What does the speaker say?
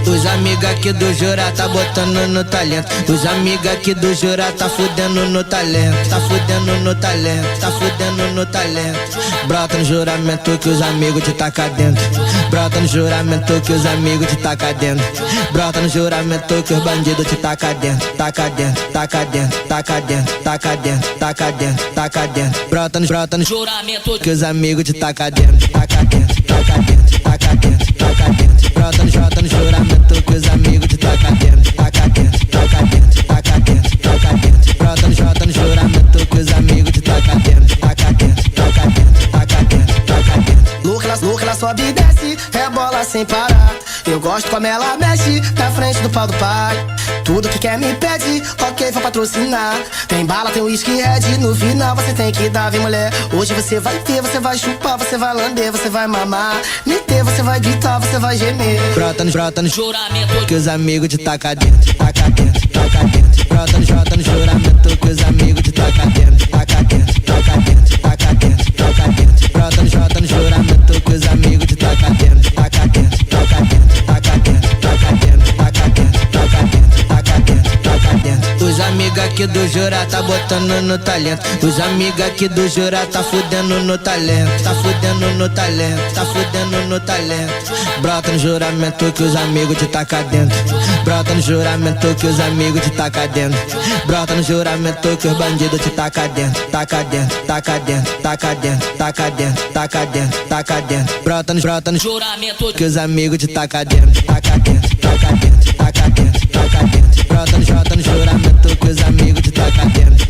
Os amigos aqui do Jura tá botando no talento. Os amigos aqui do Jura tá fudendo no talento. Tá fudendo no talento, tá fudendo no talento. Brota no juramento que os amigos te taca dentro. Brota no juramento que os amigos te taca dentro. Brota no juramento que os bandidos te taca dentro. Taca dentro, taca dentro, taca dentro, taca dentro, taca dentro, taca dentro. Brota no juramento que os amigos te taca dentro. Taca dentro, taca dentro, taca dentro, taca dentro. Brota no juramento que os amigos te taca dentro. Taca dentro, taca dentro, taca dentro, taca dentro. Brota no juramento que os amigos te taca dentro. Taca dentro, taca dentro, taca dentro, taca dentro. Louca, ela sobe e desce, rebola sem parar. Eu gosto como ela mexe na frente do pau do pai. Tudo que quer me pede, ok, vou patrocinar. Tem bala, tem whisky red, no final você tem que dar, vem mulher. Hoje você vai ter, você vai chupar, você vai lamber, você vai mamar. Me ter, você vai gritar, você vai gemer. Brota no juramento que os amigos te taca dentro. Taca dentro, taca dentro. Brota no juramento que os amigos te taca dentro. Taca dentro, taca dentro, taca dentro, taca dentro. Brota no juramento que os amigos te taca dentro. Taca dentro, taca dentro, taca dentro, taca dentro, taca dentro, taca dentro, taca dentro, taca dentro. Os amigos aqui do Jura tá botando no talento. Os amigos aqui do Jura tá fudendo no talento. Tá fudendo no talento, tá fudendo no talento. Brota no juramento que os amigos te taca dentro. Brota no juramento que os amigos te taca dentro. Brota no juramento que os bandidos te taca dentro. Taca dentro, taca dentro, taca dentro, taca dentro, taca dentro, taca dentro. Brota no juramento que os amigos te taca dentro. Taca dentro, taca dentro, taca dentro, taca dentro. Brota no juramento que os amigos te taca dentro.